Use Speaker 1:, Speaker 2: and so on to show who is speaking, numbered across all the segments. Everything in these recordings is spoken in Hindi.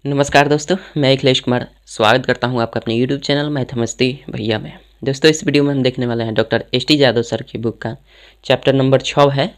Speaker 1: नमस्कार दोस्तों, मैं अखिलेश कुमार स्वागत करता हूं आपका अपने YouTube चैनल मैथमस्ती भैया में। दोस्तों, इस वीडियो में हम देखने वाले हैं डॉक्टर एस.टी. यादव सर की बुक का चैप्टर नंबर 6 है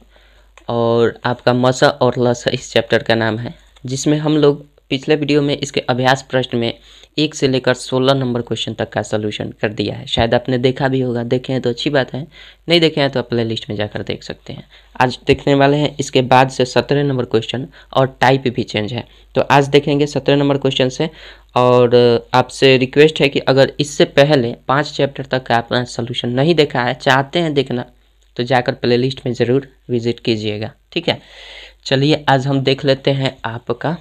Speaker 1: और आपका मसा और लसा इस चैप्टर का नाम है, जिसमें हम लोग पिछले वीडियो में इसके अभ्यास प्रश्न में 1 से लेकर 16 नंबर क्वेश्चन तक का सोल्यूशन कर दिया है। शायद आपने देखा भी होगा, देखे हैं तो अच्छी बात है, नहीं देखे हैं तो आप प्ले लिस्ट में जाकर देख सकते हैं। आज देखने वाले हैं इसके बाद से 17 नंबर क्वेश्चन और टाइप भी चेंज है, तो आज देखेंगे 17 नंबर क्वेश्चन से। और आपसे रिक्वेस्ट है कि अगर इससे पहले 5 चैप्टर तक का आपने सोल्यूशन नहीं देखा है, चाहते हैं देखना, तो जाकर प्ले लिस्ट में ज़रूर विजिट कीजिएगा, ठीक है। चलिए आज हम देख लेते हैं आपका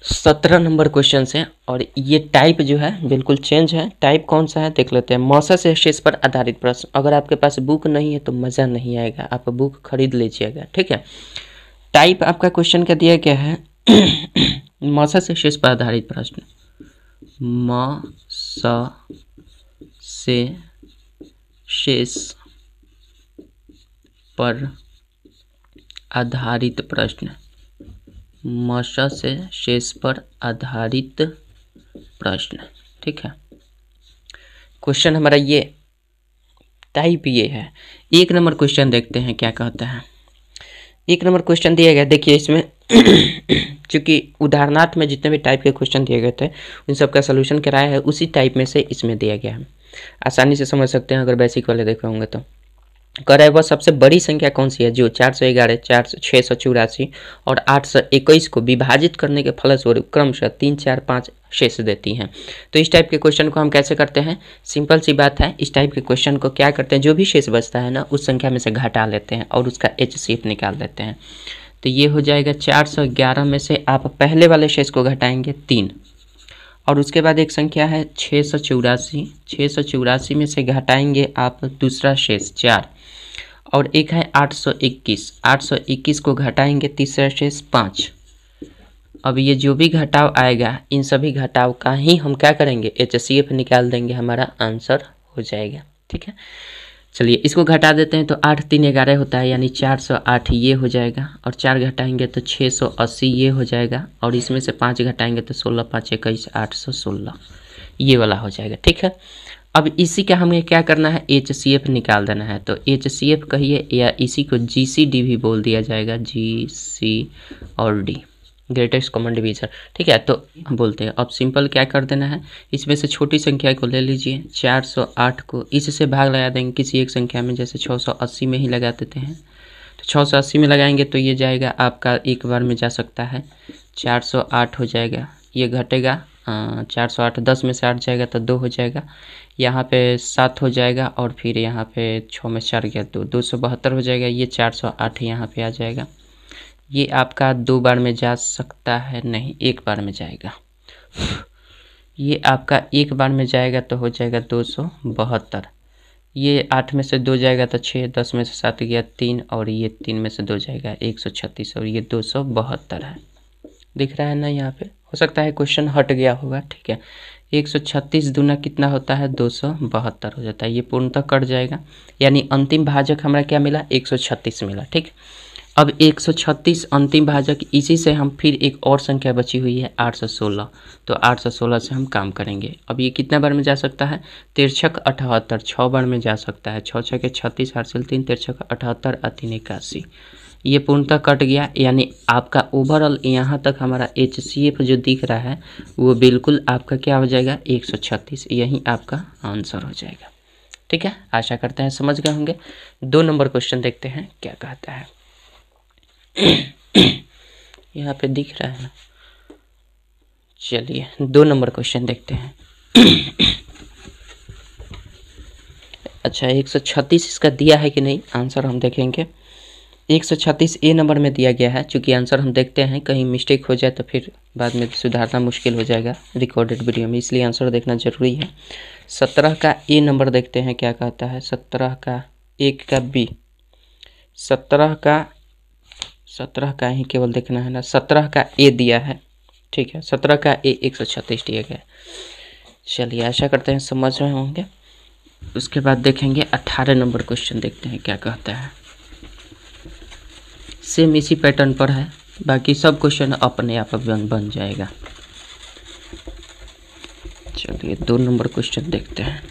Speaker 1: 17 नंबर क्वेश्चन है और ये टाइप जो है बिल्कुल चेंज है। टाइप कौन सा है देख लेते हैं। मौसा से शेष पर आधारित प्रश्न। अगर आपके पास बुक नहीं है तो मज़ा नहीं आएगा, आप बुक खरीद लीजिएगा, ठीक है। टाइप आपका क्वेश्चन का दिया गया है मौसा से शेष पर आधारित प्रश्न। मौसा से शेष पर आधारित प्रश्न। मौसा से शेष पर आधारित प्रश्न, ठीक है। क्वेश्चन हमारा ये टाइप ये है। 1 नंबर क्वेश्चन देखते हैं क्या कहता है। 1 नंबर क्वेश्चन दिया गया, देखिए इसमें चूँकि उदाहरणार्थ में जितने भी टाइप के क्वेश्चन दिए गए थे उन सब का सोल्यूशन कराया है, उसी टाइप में से इसमें दिया गया है। आसानी से समझ सकते हैं अगर बेसिक वाले देखे होंगे तो। कह रहा है वह सबसे बड़ी संख्या कौन सी है जो 411, 684 और 821 को विभाजित करने के फलस्वरूप क्रमशः 3, 4, 5 शेष देती हैं। तो इस टाइप के क्वेश्चन को हम कैसे करते हैं, सिंपल सी बात है। इस टाइप के क्वेश्चन को क्या करते हैं, जो भी शेष बचता है ना उस संख्या में से घटा लेते हैं और उसका HCF निकाल देते हैं। तो ये हो जाएगा 411 में से आप पहले वाले शेष को घटाएंगे 3 और उसके बाद एक संख्या है 684 में से घटाएंगे आप दूसरा शेष 4 और एक है 821 को घटाएंगे तीसरा शेष 5। अब ये जो भी घटाव आएगा इन सभी घटाव का ही हम क्या करेंगे, HCF निकाल देंगे, हमारा आंसर हो जाएगा, ठीक है। चलिए इसको घटा देते हैं तो 8 3 11 होता है, यानी 408 ये हो जाएगा और 4 घटाएंगे तो 680 ये हो जाएगा और इसमें से 5 घटाएंगे तो 16 5 21 816 ये वाला हो जाएगा, ठीक है। अब इसी का हमें क्या करना है, HCF निकाल देना है। तो HCF कहिए या इसी को GCD भी बोल दिया जाएगा, GC और D ग्रेटेस्ट कॉमन डिवीजर, ठीक है। तो हम बोलते हैं अब सिंपल क्या कर देना है, इसमें से छोटी संख्या को ले लीजिए, 408 को इससे भाग लगा देंगे किसी एक संख्या में, जैसे 680 में ही लगा देते हैं। तो 680 में लगाएंगे तो ये जाएगा आपका एक बार में जा सकता है 408 हो जाएगा, ये घटेगा 408 10 में से 8 जाएगा तो 2 हो जाएगा, यहाँ पे 7 हो जाएगा और फिर यहाँ पे 6 में 4 गया 272 हो जाएगा। ये 408 यहाँ पे आ जाएगा। ये आपका 2 बार में जा सकता है, नहीं 1 बार में जाएगा। ये आपका 1 बार में जाएगा तो हो जाएगा 272। ये 8 में से 2 जाएगा तो 6, 10 में से 7 गया 3 और ये 3 में से 2 जाएगा 136 और ये 272 है। दिख रहा है ना, यहाँ पे हो सकता है क्वेश्चन हट गया होगा, ठीक है। 136 दूना कितना होता है, 272 हो जाता है। ये पूर्णतः कट जाएगा, यानी अंतिम भाजक हमारा क्या मिला, 136 मिला, ठीक। अब 136 अंतिम भाजक, इसी से हम फिर एक और संख्या बची हुई है 816, तो 816 से हम काम करेंगे। अब ये कितना बार में जा सकता है, 3 78 6 बार में जा सकता है, 6 6 के 36 8 3 3 78 3 81। ये पूर्णतः कट गया, यानी आपका ओवरऑल यहाँ तक हमारा HCF जो दिख रहा है वो बिल्कुल आपका क्या हो जाएगा, 136। यही आपका आंसर हो जाएगा, ठीक है। आशा करते हैं समझ गए होंगे। 2 नंबर क्वेश्चन देखते हैं क्या कहता है। यहाँ पे दिख रहा है ना, चलिए 2 नंबर क्वेश्चन देखते हैं। अच्छा 136 इसका दिया है कि नहीं, आंसर हम देखेंगे। 136 A नंबर में दिया गया है। चूँकि आंसर हम देखते हैं, कहीं मिस्टेक हो जाए तो फिर बाद में सुधारना मुश्किल हो जाएगा रिकॉर्डेड वीडियो में, इसलिए आंसर देखना जरूरी है। 17 का A नंबर देखते हैं क्या कहता है। 17 का 1 का B, 17 का ही केवल देखना है ना। 17 का A दिया है, ठीक है। 17 का A 136 दिया गया है। चलिए आशा करते हैं समझ रहे होंगे। उसके बाद देखेंगे 18 नंबर क्वेश्चन देखते हैं क्या कहता है। सेम इसी पैटर्न पर है, बाकी सब क्वेश्चन अपने आप बन जाएगा। चलिए 2 नंबर क्वेश्चन देखते हैं।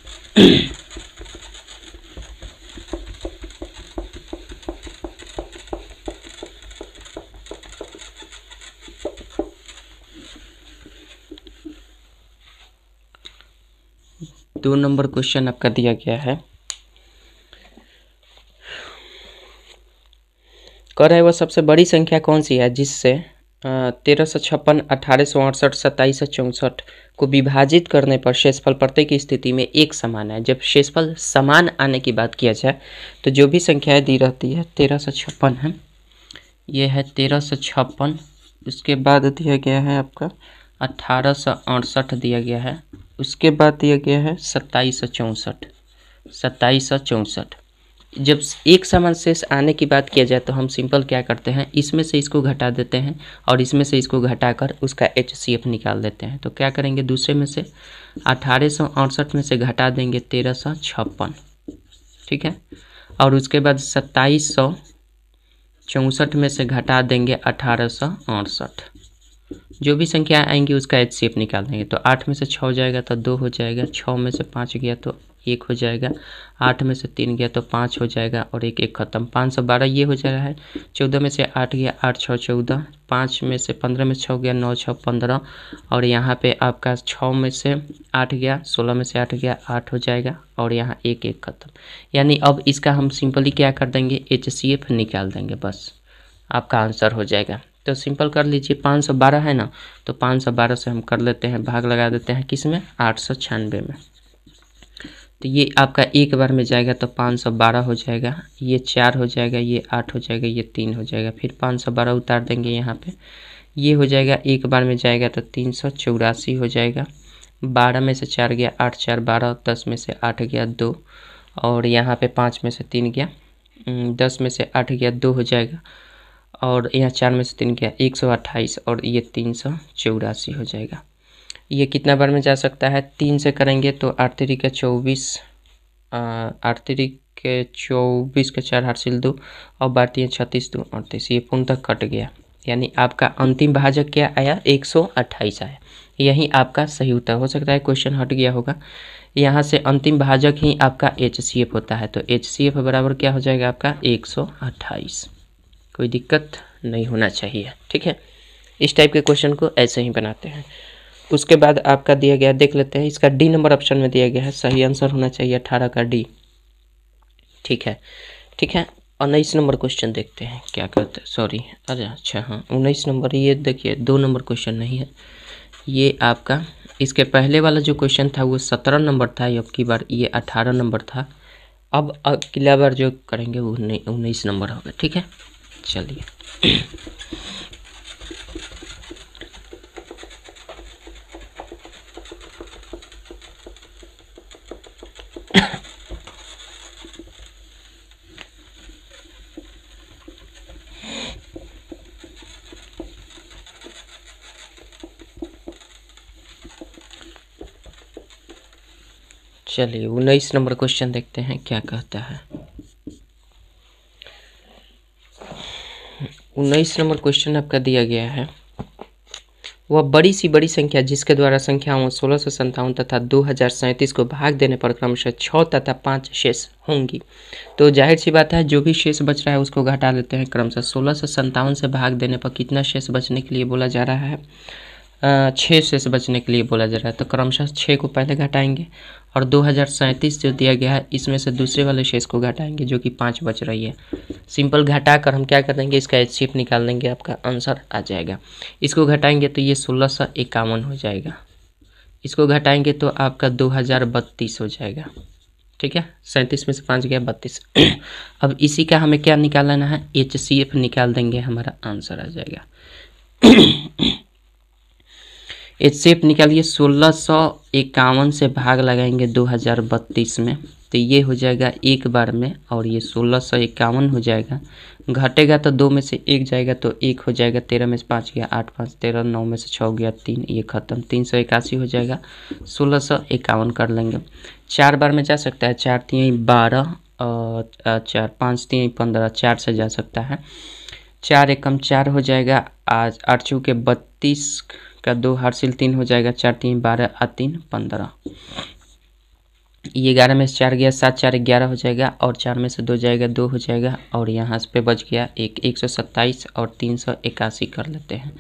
Speaker 1: दो नंबर क्वेश्चन आपका दिया गया है, कह रहा है वह सबसे बड़ी संख्या कौन सी है जिससे 1356, 1868, 2764 को विभाजित करने पर शेषफल प्रत्येक स्थिति में एक समान है। जब शेषफल समान आने की बात किया जाए तो जो भी संख्याएं दी रहती है, 1356 है, ये है 1356, उसके बाद दिया गया है आपका 1868 दिया गया है, उसके बाद दिया गया है 2764। जब एक समान शेष आने की बात किया जाए तो हम सिंपल क्या करते हैं, इसमें से इसको घटा देते हैं और इसमें से इसको घटाकर उसका HCF निकाल देते हैं। तो क्या करेंगे, दूसरे में से 1868 में से घटा देंगे 1356, ठीक है, और उसके बाद 2764 में से घटा देंगे 1868। जो भी संख्या आएंगी उसका HCF निकाल देंगे। तो 8 में से 6 जाएगा तो 2 हो जाएगा, 6 में से 5 गया तो 1 हो जाएगा, 8 में से 3 गया तो 5 हो जाएगा और एक खत्म, 512 ये हो जा रहा है। 14 में से 8 गया, 8 6 14, 5 में से 15 में 6 गया, 9 6 15, और यहाँ पे आपका 6 में से 8 गया, 16 में से 8 गया, 8 हो जाएगा और यहाँ एक खत्म। यानी अब इसका हम सिंपली क्या कर देंगे, HCF निकाल देंगे, बस आपका आंसर हो जाएगा। तो सिंपल कर लीजिए, 512 है ना, तो 512 से हम कर लेते हैं, भाग लगा देते हैं किस में, 896 में। तो ये आपका एक बार में जाएगा तो 512 हो जाएगा, ये 4 हो जाएगा, ये 8 हो जाएगा, ये 3 हो जाएगा, फिर 512 उतार देंगे यहाँ पे, ये हो जाएगा, एक बार में जाएगा तो 384 हो जाएगा। 12 में से 4 गया, 8 4 12, 10 में से 8 गया 2, और यहाँ पे 5 में से 3 गया, 10 में से 8 गया 2 हो जाएगा, और यहाँ 4 में से 3 गया 128, और ये 384 हो जाएगा। ये कितना बार में जा सकता है, 3 से करेंगे तो 8 3 24, 8 3 24 के 4 हासिल 2, और 12 36 2 38, ये पूर्ण तक कट गया। यानी आपका अंतिम भाजक क्या आया, 128 आया। यही आपका सही उत्तर हो सकता है, क्वेश्चन हट गया होगा। यहाँ से अंतिम भाजक ही आपका HCF होता है, तो HCF बराबर क्या हो जाएगा आपका 128। कोई दिक्कत नहीं होना चाहिए, ठीक है। इस टाइप के क्वेश्चन को ऐसे ही बनाते हैं। उसके बाद आपका दिया गया, देख लेते हैं, इसका D नंबर ऑप्शन में दिया गया है, सही आंसर होना चाहिए 18 का D, ठीक है, ठीक है। 19 नंबर क्वेश्चन देखते हैं क्या कहते हैं, सॉरी, अरे अच्छा हाँ 19 नंबर, ये देखिए 2 नंबर क्वेश्चन नहीं है, ये आपका इसके पहले वाला जो क्वेश्चन था वो 17 नंबर था, अब की बार ये 18 नंबर था। अब अगला बार जो करेंगे वो 19 नंबर होगा, ठीक है। चलिए चलिए 19 नंबर क्वेश्चन देखते हैं क्या कहता है। 19 नंबर क्वेश्चन आपका दिया गया है, वह बड़ी सी बड़ी संख्या जिसके द्वारा संख्याओं 1657 तथा 2037 को भाग देने पर क्रमशः 6 तथा 5 शेष होंगी। तो जाहिर सी बात है, जो भी शेष बच रहा है उसको घटा लेते हैं। क्रमशः 1657 से भाग देने पर कितना शेष बचने के लिए बोला जा रहा है, 6 शेष बचने के लिए बोला जा रहा है। तो क्रमशः 6 को पहले घटाएंगे और 2037 जो दिया गया है इसमें से दूसरे वाले शेष को घटाएंगे जो कि 5 बच रही है। सिंपल घटा कर हम क्या कर देंगे, इसका HCF निकाल देंगे, आपका आंसर आ जाएगा। इसको घटाएंगे तो ये 1651 हो जाएगा, इसको घटाएंगे तो आपका 2032 हो जाएगा, ठीक है। 37 में से 5 गया 32। अब इसी का हमें क्या निकालना है, HCF निकाल देंगे, हमारा आंसर आ जाएगा। HCF निकालिए, 1651 से भाग लगाएंगे 2032 में, तो ये हो जाएगा एक बार में, और ये 1651 हो जाएगा। घटेगा तो 2 में से 1 जाएगा तो 1 हो जाएगा, 13 में से 5 गया 8 5 13, 9 में से 6 गया 3, ये खत्म, 381 हो जाएगा। 1651 कर लेंगे, 4 बार में जा सकता है, 4 3 12 और 4 5 3 15, 4 से जा सकता है, 4 एकम 4 हो जाएगा, आज 8 चौके 32 का 2 हासिल 3 हो जाएगा, 4 3 12 और 3 15। ये 11 में से 4 गया, 7 4 11 हो जाएगा और 4 में से 2 जाएगा 2 हो जाएगा और यहाँ पे बच गया 127 और 381 कर लेते हैं।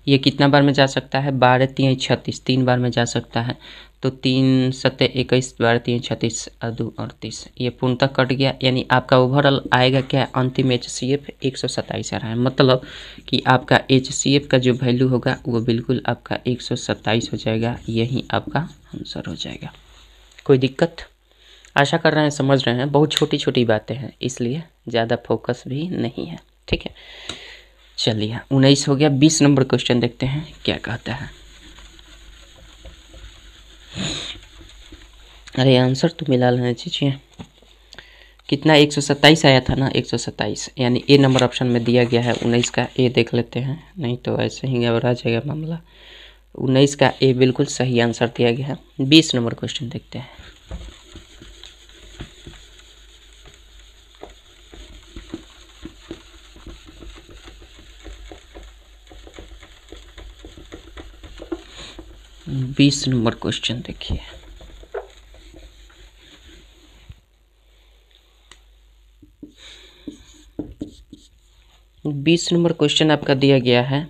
Speaker 1: ये कितना बार में जा सकता है? 12 3 36 3 बार में जा सकता है। तो 3 7 21 12 3 36 और 2 38, ये पूर्णतः कट गया। यानी आपका ओवरऑल आएगा क्या? अंतिम HCF 127 आ रहा है, मतलब कि आपका HCF का जो वैल्यू होगा वो बिल्कुल आपका 127 हो जाएगा। यही आपका आंसर हो जाएगा। कोई दिक्कत? आशा कर रहे हैं समझ रहे हैं। बहुत छोटी छोटी बातें हैं, इसलिए ज़्यादा फोकस भी नहीं है। ठीक है, चलिए 19 हो गया। 20 नंबर क्वेश्चन देखते हैं क्या कहता है। अरे आंसर तो मिला लेना चाहिए। कितना? 127 आया था ना, 127, यानी ए नंबर ऑप्शन में दिया गया है। 19 का ए देख लेते हैं, नहीं तो ऐसे ही घबरा जाएगा मामला। 19 का ए बिल्कुल सही आंसर दिया गया है। 20 नंबर क्वेश्चन देखते हैं। बीस नंबर क्वेश्चन देखिए। बीस नंबर क्वेश्चन आपका दिया गया है,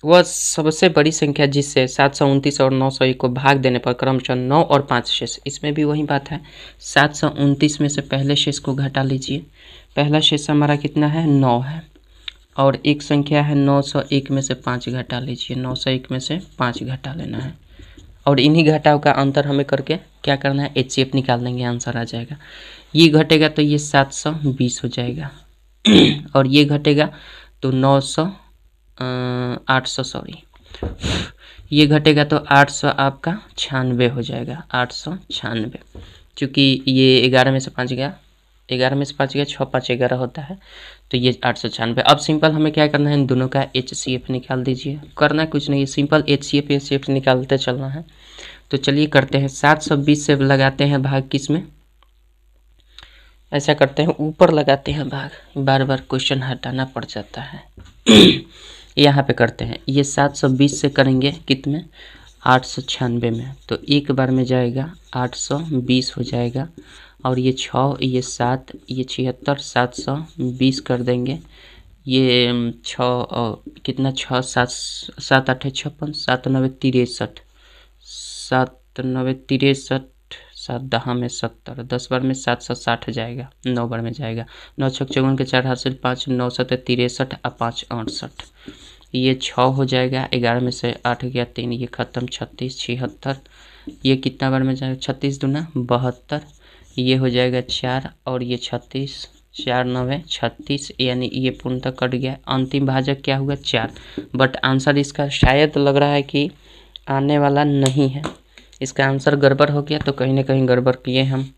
Speaker 1: वह सबसे बड़ी संख्या जिससे 729 और 901 को भाग देने पर क्रमशः 9 और 5 शेष। इसमें भी वही बात है, 729 में से पहले शेष को घटा लीजिए। पहला शेष हमारा कितना है? 9 है। और एक संख्या है 901 में से 5 घटा लीजिए। 901 में से 5 घटा लेना है और इन्हीं घटाव का अंतर हमें करके क्या करना है? HCF निकाल देंगे, आंसर आ जाएगा। ये घटेगा तो ये 720 हो जाएगा और ये घटेगा तो 800 सॉरी, ये घटेगा तो 800 आपका 96 हो जाएगा। 896, चूँकि ये 11 में से 5 गया, 11 में से 5 गया, 6 5 11 होता है, तो ये 896। अब सिंपल हमें क्या करना है? इन दोनों का HCF निकाल दीजिए। करना कुछ नहीं है, सिंपल HCF निकालते चलना है। तो चलिए करते हैं। 720 से लगाते हैं भाग, किस में? ऐसा करते हैं, ऊपर लगाते हैं भाग, बार बार क्वेश्चन हटाना पड़ जाता है। यहाँ पे करते हैं, ये 720 से करेंगे कितने? 896 में, तो एक बार में जाएगा 820 हो जाएगा और ये 6 ये 7 ये 76, 720 कर देंगे। ये 6 और कितना? 6 7 7 8 56, 7 9 63, 7 9 63, 7 10 में 70, 10 बार में 760 जाएगा, 9 बार में जाएगा। 9 6 54 के 4 हासिल 5, 9 7 63 और 5 68, ये 6 हो जाएगा। 11 में से 8 गया 3, ये खत्म। 36 76, ये कितना बार में जाएगा? 36 दूना 72, ये हो जाएगा 4 और ये 36, 4 9 36, यानी ये पूर्णतः कट गया। अंतिम भाजक क्या हुआ? 4। बट आंसर इसका शायद लग रहा है कि आने वाला नहीं है, इसका आंसर गड़बड़ हो गया। तो कहीं ना कहीं गड़बड़ किए हम।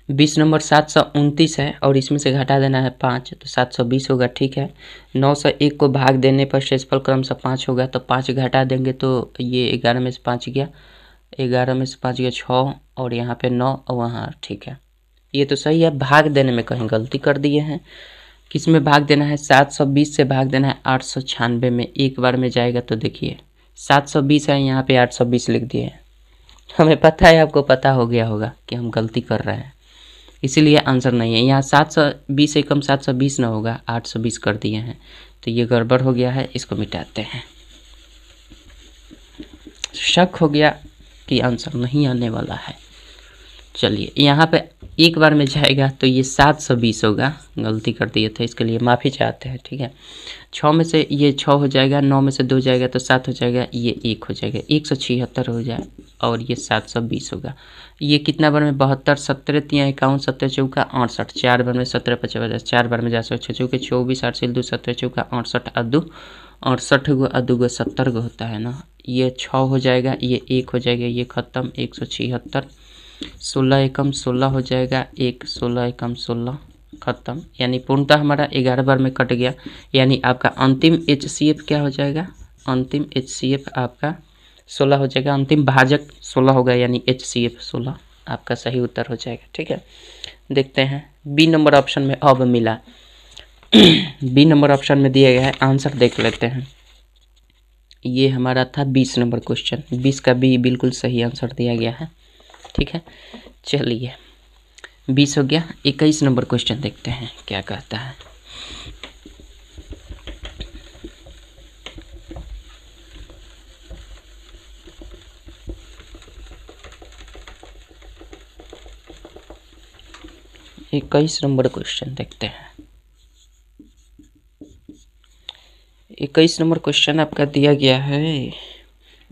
Speaker 1: 20 नंबर 729 है और इसमें से घटा देना है 5, तो 720 होगा। ठीक है, 901 को भाग देने पर शेषफल क्रमशः 5 होगा, तो 5 घटा देंगे तो ये 11 में से 5 गया, 11 में से 5 गया 6 और यहाँ पे 9 और वहाँ। ठीक है, ये तो सही है। भाग देने में कहीं गलती कर दिए हैं। किस में भाग देना है? 720 से भाग देना है 896 में, एक बार में जाएगा। तो देखिए 720 है, यहाँ पे 820 लिख दिए हैं। हमें पता है, आपको पता हो गया होगा कि हम गलती कर रहे हैं, इसीलिए आंसर नहीं है। यहाँ 720 से कम 720 ना होगा, 820 कर दिए हैं, तो ये गड़बड़ हो गया है। इसको मिटाते हैं। शक हो गया कि आंसर नहीं आने वाला है। चलिए यहाँ पे एक बार में जाएगा तो ये 720 होगा, गलती कर दिए थे, इसके लिए माफ़ी चाहते हैं। ठीक है, 6 में से ये 6 हो जाएगा, 9 में से 2 जाएगा तो 7 हो जाएगा, ये 1 हो जाएगा, 176 हो जाए और ये 720 होगा। ये कितना बार में? 72, 17 3 51, 17 चौका 68, 4 बार में 17 55, 4 बार में जा सकते 6 चौके 24, 8 से 2 17 चौका 68 और 2 68 गो और 2 गो 70 गो होता है ना। ये 6 हो जाएगा, ये 1 हो जाएगा, ये खत्म। 176, 16 एकम 16 हो जाएगा, 1 16 एकम 16 खत्म। यानी पूर्णतः हमारा 11 बार में कट गया। यानी आपका अंतिम HCF क्या हो जाएगा? अंतिम HCF आपका 16 हो जाएगा। अंतिम भाजक 16 होगा, यानी HCF 16 आपका सही उत्तर हो जाएगा। ठीक है, देखते हैं बी नंबर ऑप्शन में अब मिला बी नंबर ऑप्शन में दिया गया है, आंसर देख लेते हैं। ये हमारा था 20 नंबर क्वेश्चन, 20 का बी बिल्कुल सही आंसर दिया गया है। ठीक है, चलिए 20 हो गया। 21 नंबर क्वेश्चन देखते हैं क्या कहता है। इक्कीस नंबर क्वेश्चन देखते हैं। 21 नंबर क्वेश्चन आपका दिया गया है,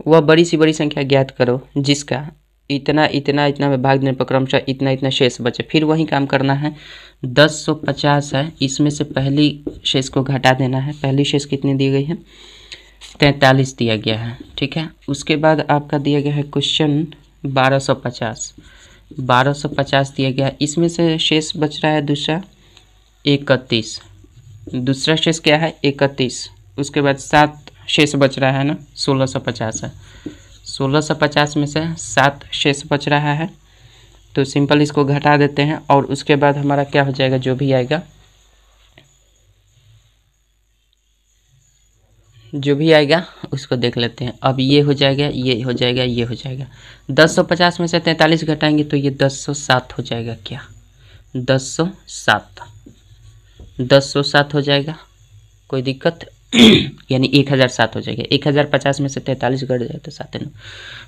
Speaker 1: वह बड़ी सी बड़ी संख्या ज्ञात करो जिसका इतना इतना इतना में भाग देने पर क्रमशः इतना इतना शेष बचे। फिर वही काम करना है। 1050 है, इसमें से पहली शेष को घटा देना है। पहली शेष कितनी दी गई है? 43 दिया गया है। ठीक है, उसके बाद आपका दिया गया है क्वेश्चन 1250। 1250 दिया गया, इसमें से शेष बच रहा है दूसरा 31। दूसरा शेष क्या है? 31। उसके बाद 7 शेष बच रहा है ना, 1650 है। 1650 में से 7 शेष बच रहा है, तो सिंपल इसको घटा देते हैं और उसके बाद हमारा क्या हो जाएगा, जो भी आएगा उसको देख लेते हैं। अब ये हो जाएगा, ये हो जाएगा, ये हो जाएगा। 1050 में से 43 घटाएंगे तो ये 1007 हो जाएगा। क्या 1007? 1007 हो जाएगा, कोई दिक्कत? यानी 1007 हो जाएगा। 1050 में से 43 घट जाए तो 7 9।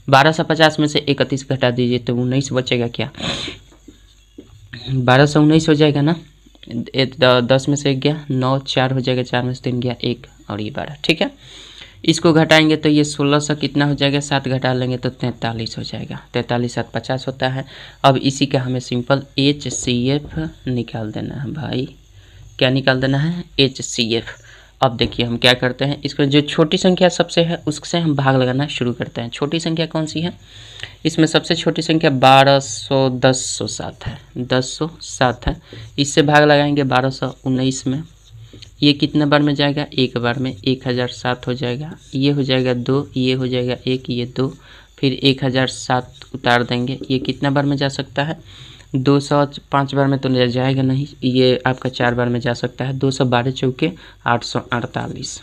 Speaker 1: 1250 में से 31 घटा दीजिए तो 19 बचेगा। क्या 1219 हो जाएगा ना। 10 में से 1 गया, 9 4 हो जाएगा, 4 में से 3 गया 1 और ये 12। ठीक है, इसको घटाएंगे तो ये 1600 कितना हो जाएगा, 7 घटा लेंगे तो 43 हो जाएगा। 43 7 50 होता है। अब इसी का हमें सिंपल HCF निकाल देना है भाई। क्या निकाल देना है? HCF। अब देखिए हम क्या करते हैं, इसको जो छोटी संख्या सबसे है उससे हम भाग लगाना शुरू करते हैं। छोटी संख्या कौन सी है? इसमें सबसे छोटी संख्या 1007 है। 1007 है, इससे भाग लगाएंगे 1219 में। ये कितने बार में जाएगा? एक बार में। 1007 हो जाएगा, ये हो जाएगा 2, ये हो जाएगा 1, ये 2, फिर 1007 उतार देंगे। ये कितना बार में जा सकता है? 205 बार में तो जाएगा नहीं, ये आपका 4 बार में जा सकता है। 212 चौके 848।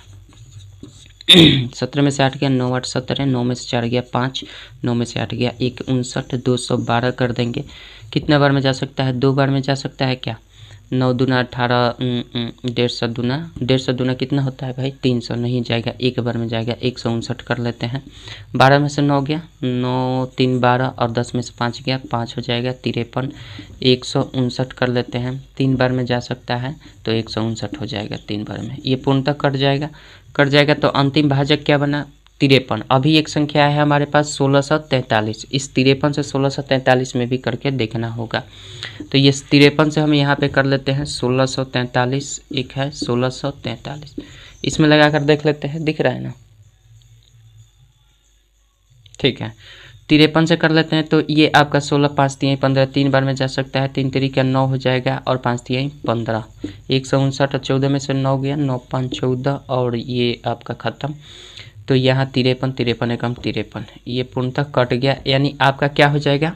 Speaker 1: 17 में से 8 गया, 9 8 17, 9 में से 4 गया 5, 9 में से 8 गया 1 59। 212 कर देंगे, कितने बार में जा सकता है? 2 बार में जा सकता है। क्या 9 दूना 18, 150 दूना, 150 दूना कितना होता है भाई? 300। नहीं जाएगा, एक बार में जाएगा। 159 कर लेते हैं। 12 में से 9 गया, 9 3 12 और 10 में से 5 गया, 5 हो जाएगा 53। 159 कर लेते हैं, 3 बार में जा सकता है तो 159 हो जाएगा 3 बार में। ये पूर्णतः कट जाएगा तो अंतिम भाजक क्या बना? 53। अभी एक संख्या है हमारे पास 1643। इस 53 से 1643 में भी करके देखना होगा। तो ये 53 से हम यहाँ पे कर लेते हैं 1643। एक है 1643, इसमें लगा कर देख लेते हैं, दिख रहा है ना। ठीक है, 53 से कर लेते हैं तो ये आपका 16 5 3 15, 3 बार में जा सकता है। 3 3 का 9 हो जाएगा और 5 3 15। 159 और 14 में से 9 गया, 9 5 14 और ये आपका ख़त्म। तो यहाँ 53 53 एकम 53, ये पूर्णतः कट गया। यानी आपका क्या हो जाएगा?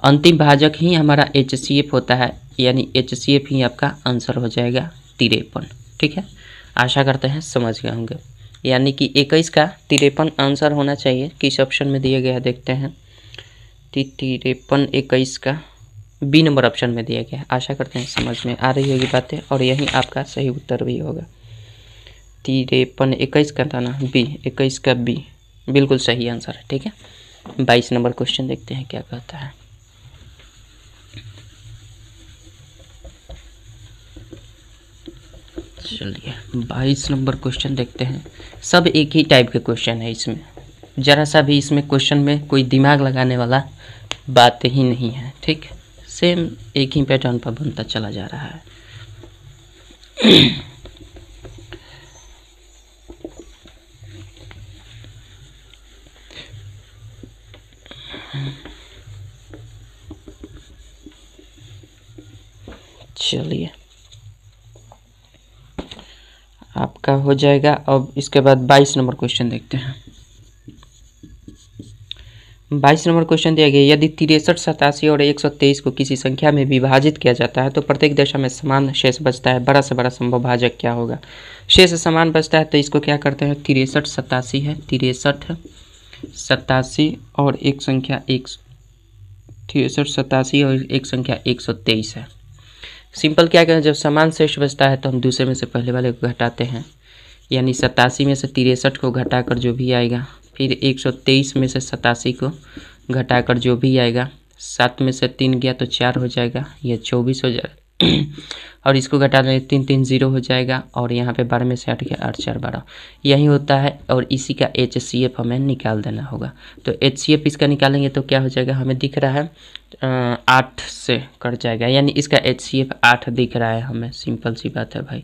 Speaker 1: अंतिम भाजक ही हमारा HCF होता है, यानी HCF ही आपका आंसर हो जाएगा 53। ठीक है, आशा करते हैं समझ गए होंगे। यानी कि 21 का 53 आंसर होना चाहिए। किस ऑप्शन में दिया गया है देखते हैं। 53 21 का बी नंबर ऑप्शन में दिया गया है। आशा करते हैं समझ में आ रही होगी बातें और यही आपका सही उत्तर भी होगा। 53 21 का था ना, बी 21 का बी बिल्कुल सही आंसर है। ठीक है, 22 नंबर क्वेश्चन देखते हैं क्या कहता है। चलिए 22 नंबर क्वेश्चन देखते हैं। सब एक ही टाइप के क्वेश्चन है, इसमें ज़रा सा भी इसमें क्वेश्चन में कोई दिमाग लगाने वाला बात ही नहीं है। ठीक, सेम एक ही पैटर्न पर बनता चला जा रहा है। चलिए आपका हो जाएगा। अब इसके बाद 22 नंबर क्वेश्चन देखते हैं। 22 नंबर क्वेश्चन दिया गया, यदि 63, 87 और 123 को किसी संख्या में विभाजित किया जाता है तो प्रत्येक दशा में समान शेष बचता है, बड़ा से बड़ा संभव भाजक क्या होगा। शेष समान बचता है तो इसको क्या करते हैं, 63, 87 है, 63, 87 और एक संख्या 63, 87 और एक संख्या 123 है। सिंपल क्या करें, जब समान शेष बचता है तो हम दूसरे में से पहले वाले को घटाते हैं, यानी 87 में से 63 को घटाकर जो भी आएगा, फिर 123 में से 87 को घटाकर जो भी आएगा, 7 में से 3 गया तो 4 हो जाएगा, ये 24 हो जाएगा और इसको घटा दें 3 3 0 हो जाएगा और यहाँ पे 12 में से 8 गया 8 4 12, यही होता है। और इसी का HCF हमें निकाल देना होगा। तो HCF इसका निकालेंगे तो क्या हो जाएगा, हमें दिख रहा है 8 से कट जाएगा, यानी इसका HCF 8 दिख रहा है हमें। सिंपल सी बात है भाई,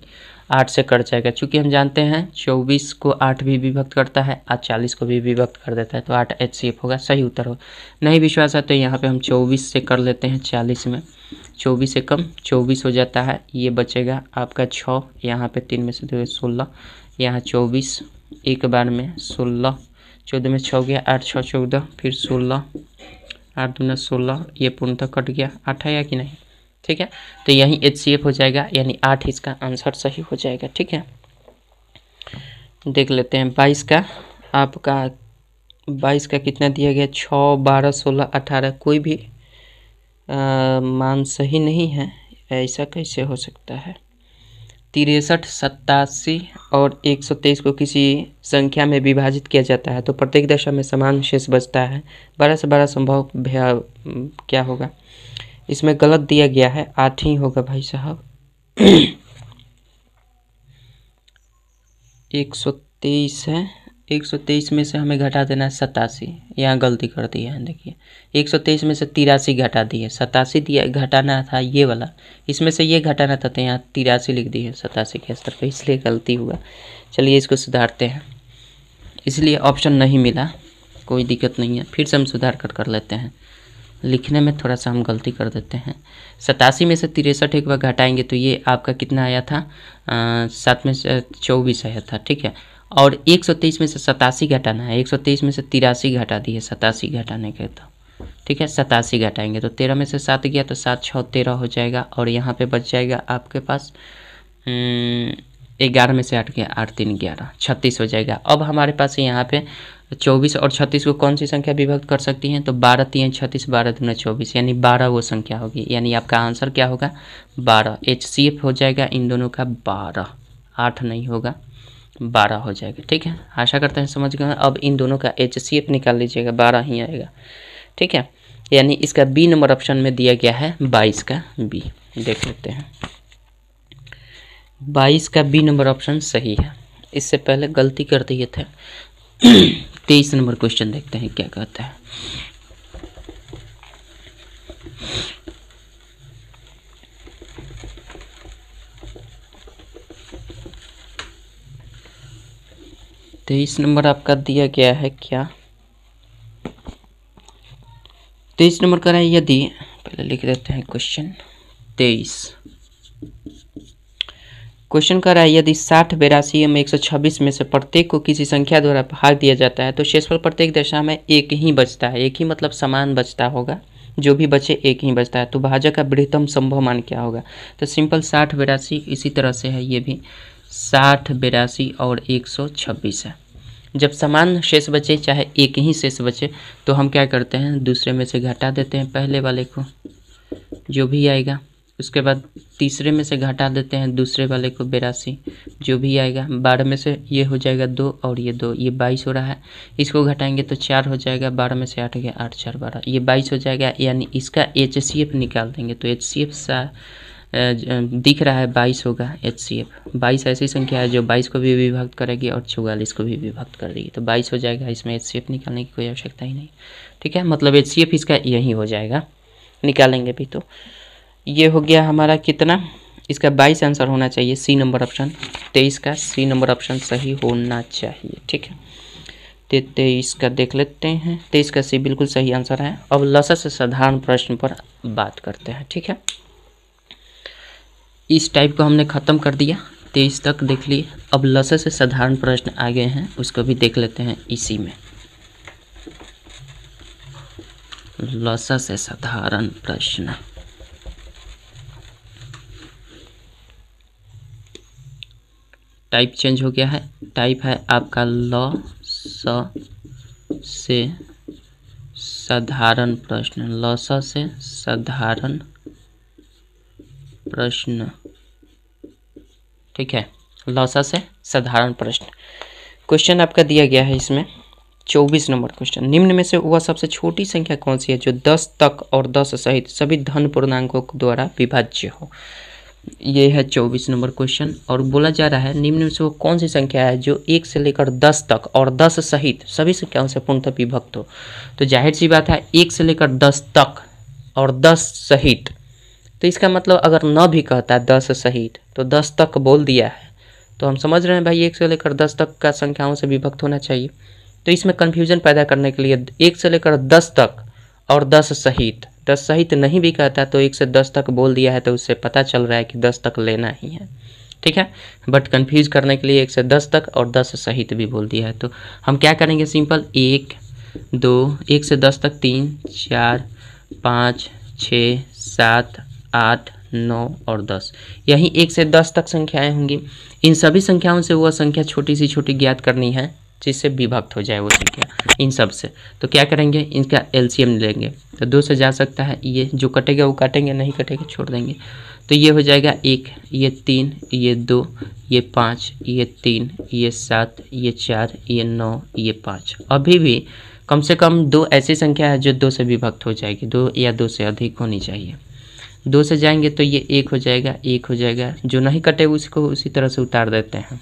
Speaker 1: 8 से कट जाएगा, चूँकि हम जानते हैं 24 को 8 भी विभक्त करता है और 40 को भी विभक्त कर देता है, तो 8 HCF होगा, सही उत्तर हो। नहीं विश्वास है तो यहाँ पे हम 24 से कर लेते हैं 40 में, 24 से कम 24 हो जाता है, ये बचेगा आपका 6, यहाँ पे 3 में से 2 16, यहाँ 24, एक बार में 16, 14 में 6 गया, 8 6 14, फिर 16, 8 दूना 16, ये पूर्णतः कट गया, 8 आया कि नहीं, ठीक है। तो यही HCF हो जाएगा, यानी 8 इसका आंसर सही हो जाएगा, ठीक है। देख लेते हैं 22 का, आपका 22 का कितना दिया गया, 6, 12, 16, 18, कोई भी मान सही नहीं है, ऐसा कैसे हो सकता है। 63, 87 और 123 को किसी संख्या में विभाजित किया जाता है तो प्रत्येक दशा में समान शेष बचता है, बड़ा से बड़ा संभव क्या होगा। इसमें गलत दिया गया है, 8 ही होगा भाई साहब। 123 है, 123 में से हमें घटा देना है 87, यहाँ गलती कर दी है, देखिए 123 में से 83 घटा दिए, 87 दिया घटाना था ये वाला, इसमें से ये घटाना था तो यहाँ 83 लिख दिए 87 के स्तर पे, इसलिए गलती हुआ। चलिए इसको सुधारते हैं, इसलिए ऑप्शन नहीं मिला, कोई दिक्कत नहीं है, फिर से हम सुधार कर लेते हैं। लिखने में थोड़ा सा हम गलती कर देते हैं। 87 में से 63 एक बार घटाएंगे तो ये आपका कितना आया था, 7 में से 24 आया था, ठीक है। और 123 में से 87 घटाना है, 123 में से 83 घटा दिए 87 घटाने के, तो ठीक है 87 घटाएंगे तो 13 में से 7 गया तो 7 6 13 हो जाएगा और यहाँ पे बच जाएगा आपके पास 11 में से 8 गया 8 3 11, 36 हो जाएगा। अब हमारे पास यहाँ पे 24 और 36 को कौन सी संख्या विभक्त कर सकती हैं, तो 12 3 36, 12 दूना 24, यानी 12 वो संख्या होगी, यानी आपका आंसर क्या होगा 12। HCF हो जाएगा इन दोनों का 12, 8 नहीं होगा 12 हो जाएगा, ठीक है। आशा करते हैं समझ गए। अब इन दोनों का HCF निकाल लीजिएगा, 12 ही आएगा, ठीक है। यानी इसका B नंबर ऑप्शन में दिया गया है 22 का B। देख लेते हैं 22 का B नंबर ऑप्शन सही है, इससे पहले गलती कर दिए थे। 23 नंबर क्वेश्चन देखते हैं क्या कहता है। तेईस नंबर आपका दिया गया है क्या, 23 नंबर का है, यदि पहले लिख देते हैं क्वेश्चन 23। क्वेश्चन कर रहा है यदि 60, 82 एवं 126 में से प्रत्येक को किसी संख्या द्वारा भाग दिया जाता है तो शेषफल प्रत्येक दशा में एक ही बचता है, एक ही मतलब समान बचता होगा, जो भी बचे एक ही बचता है, तो भाजक का बृहत्तम संभव मान क्या होगा। तो सिंपल 60, 82 इसी तरह से है, ये भी 60, 82 और 126 है। जब समान शेष बचे चाहे एक ही शेष बचे तो हम क्या करते हैं, दूसरे में से घटा देते हैं पहले वाले को जो भी आएगा, उसके बाद तीसरे में से घटा देते हैं दूसरे वाले को 82 जो भी आएगा, 12 में से ये हो जाएगा 2 और ये 2, ये 22 हो रहा है, इसको घटाएंगे तो 4 हो जाएगा, 12 में से 8 गया 8 4 12, ये 22 हो जाएगा, यानी इसका HCF निकाल देंगे तो HCF दिख रहा है 22 होगा HCF। 22 ऐसी संख्या है जो 22 को भी विभक्त करेगी और 44 को भी विभक्त कर देगी, तो 22 हो जाएगा, इसमें HCF निकालने की कोई आवश्यकता ही नहीं, ठीक है। मतलब HCF इसका यही हो जाएगा, निकालेंगे भी तो ये हो गया हमारा कितना, इसका 22 आंसर होना चाहिए, C नंबर ऑप्शन। 23 का C नंबर ऑप्शन सही होना चाहिए, ठीक है। 23 का देख लेते हैं, 23 का C बिल्कुल सही आंसर है। अब लसा से साधारण प्रश्न पर बात करते हैं, ठीक है। इस टाइप को हमने ख़त्म कर दिया, 23 तक देख लिए। अब लसा से साधारण प्रश्न आ गए हैं, उसको भी देख लेते हैं इसी में। लसा से साधारण प्रश्न। टाइप चेंज हो गया है, टाइप है आपका ल से साधारण प्रश्न, लसा से साधारण प्रश्न। ठीक है, लसा से साधारण प्रश्न। क्वेश्चन आपका दिया गया है इसमें 24 नंबर क्वेश्चन। निम्न में से वह सबसे छोटी संख्या कौन सी है जो 10 तक और 10 सहित सभी धन पूर्णांकों द्वारा विभाज्य हो। ये है 24 नंबर क्वेश्चन और बोला जा रहा है निम्न में से वो कौन सी संख्या है जो 1 से लेकर 10 तक और 10 सहित सभी संख्याओं से पूर्णतः विभक्त हो। तो जाहिर सी बात है 1 से लेकर 10 तक और 10 सहित, तो इसका मतलब अगर न भी कहता है 10 सहित तो 10 तक बोल दिया है, तो हम समझ रहे हैं भाई 1 से लेकर 10 तक का संख्याओं से विभक्त होना चाहिए। तो इसमें कन्फ्यूजन पैदा करने के लिए 1 से लेकर 10 तक और 10 सहित, 10 सहित नहीं भी कहता तो 1 से 10 तक बोल दिया है, तो उससे पता चल रहा है कि 10 तक लेना ही है। ठीक है, बट कन्फ्यूज करने के लिए 1 से 10 तक और 10 सहित भी बोल दिया है। तो हम क्या करेंगे, सिंपल 1 2 1 से 10 तक 3 4 5 6 7 8 9 और 10, यही 1 से 10 तक संख्याएं होंगी। इन सभी संख्याओं से वह संख्या छोटी सी छोटी ज्ञात करनी है जिससे विभक्त हो जाए वो संख्या इन सब से। तो क्या करेंगे, इनका एलसीएम लेंगे। तो 2 से जा सकता है, ये जो कटेगा वो काटेंगे, नहीं कटेगा छोड़ देंगे। तो ये हो जाएगा 1, ये 3, ये 2, ये 5, ये 3, ये 7, ये 4, ये 9, ये 5। अभी भी कम से कम 2 ऐसी संख्या है जो 2 से विभक्त हो जाएगी, 2 या 2 से अधिक होनी चाहिए। 2 से जाएंगे तो ये 1 हो जाएगा, 1 हो जाएगा, जो नहीं कटे उसको उसी तरह से उतार देते हैं।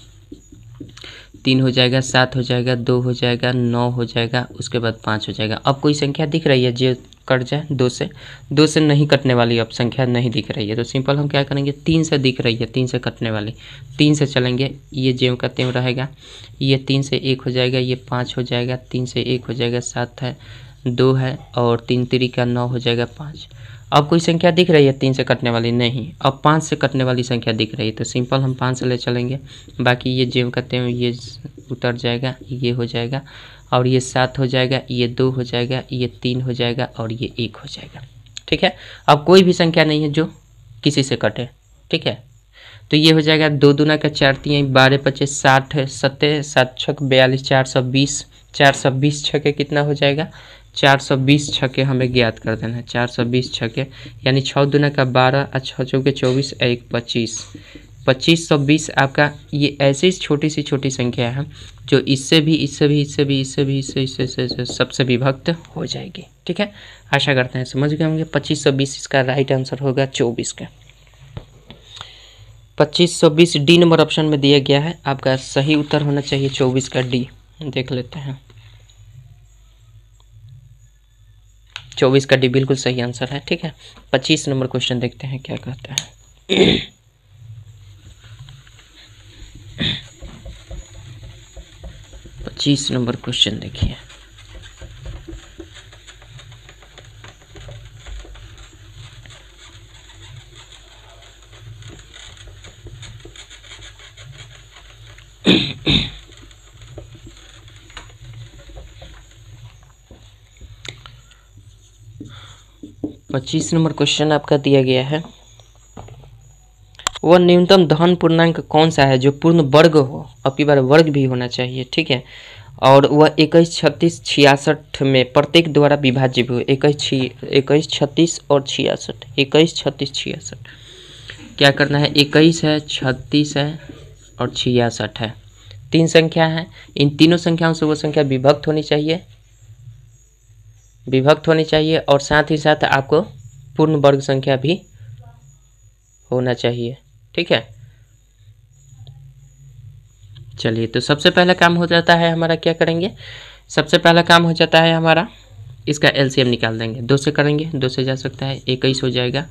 Speaker 1: 3 हो जाएगा, 7 हो जाएगा, 2 हो जाएगा, 9 हो जाएगा, उसके बाद 5 हो जाएगा। अब कोई संख्या दिख रही है जो कट जाए 2 से, 2 से नहीं कटने वाली अब संख्या नहीं दिख रही है, तो सिंपल हम क्या करेंगे, 3 से दिख रही है, 3 से कटने वाली, 3 से चलेंगे, ये ज्यों का त्यों रहेगा। ये 3 से 1 हो जाएगा, ये 5 हो जाएगा, 3 से 1 हो जाएगा, 7 है, 2 है और 3 3 का 9 हो जाएगा 5। अब कोई संख्या दिख रही है 3 से कटने वाली, नहीं। अब 5 से कटने वाली संख्या दिख रही है, तो सिंपल हम 5 से ले चलेंगे, बाकी ये ज्यों कहते हैं ये उतर जाएगा, ये हो जाएगा और ये 7 हो जाएगा, ये 2 हो जाएगा, ये 3 हो जाएगा और ये 1 हो जाएगा। ठीक है, अब कोई भी संख्या नहीं है जो किसी से कटे। ठीक है, तो ये हो जाएगा 2 दूना का 4 3 12 25 60 है, 7 7 6 42 420, 420 छके कितना हो जाएगा, 420 छके हमें ज्ञात कर देना है। 420 छके यानी 6 दूना का 12 और 6 चौके 24 1 25, 2520 आपका। ये ऐसी छोटी सी छोटी संख्या है जो इससे भी इससे भी इससे भी इससे भी इससे सबसे विभक्त हो जाएगी। ठीक है, आशा करते हैं समझ गए होंगे। 2520 इसका राइट आंसर होगा 24 का। 2520 डी नंबर ऑप्शन में दिया गया है, आपका सही उत्तर होना चाहिए 24 का डी। देख लेते हैं, 24 का डी बिल्कुल सही आंसर है। ठीक है, 25 नंबर क्वेश्चन देखते हैं क्या कहता है। 25 नंबर क्वेश्चन देखिए, पच्चीस नंबर क्वेश्चन आपका दिया गया है, वह न्यूनतम धन पूर्णांक कौन सा है जो पूर्ण वर्ग हो, अब की बार वर्ग भी होना चाहिए। ठीक है, और वह 21 36 66 में प्रत्येक द्वारा विभाज्य भी हो। 21 36 और 66, 21 36 66 क्या करना है, 21 है, 36 है और 66 है, 3 संख्या है। इन तीनों संख्याओं से वो संख्या विभक्त होनी चाहिए और साथ ही साथ आपको पूर्ण वर्ग संख्या भी होना चाहिए। ठीक है, चलिए तो सबसे पहला काम हो जाता है हमारा, क्या करेंगे, सबसे पहला काम हो जाता है हमारा इसका एलसीएम निकाल देंगे। 2 से करेंगे, 2 से जा सकता है, 21 हो जाएगा,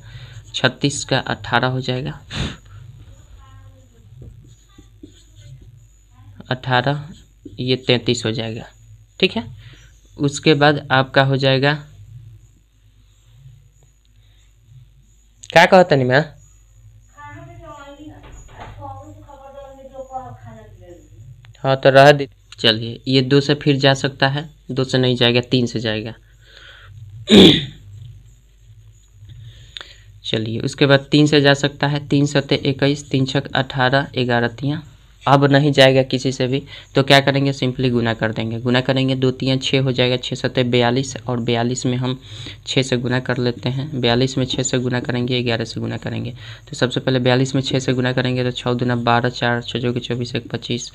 Speaker 1: 36 का 18 हो जाएगा, 18 ये 33 हो जाएगा। ठीक है, उसके बाद आपका हो जाएगा, क्या कहता नहीं मैं, हाँ तो रह दे। चलिए ये 2 से फिर जा सकता है, 2 से नहीं जाएगा, 3 से जाएगा, चलिए उसके बाद 3 से जा सकता है, 3 सते 21, 3 छक 18, 11 तियाँ, अब नहीं जाएगा किसी से भी, तो क्या करेंगे सिंपली गुना कर देंगे। गुना करेंगे 2 तियाँ 6 हो जाएगा, 6 सते 42 और 42 में हम 6 से गुना कर लेते हैं। 42 में 6 से गुना करेंगे, 11 से गुना करेंगे। तो सबसे पहले 42 में 6 से गुना करेंगे तो 6 दूना 12, 4 6 जो कि 24, 1 25,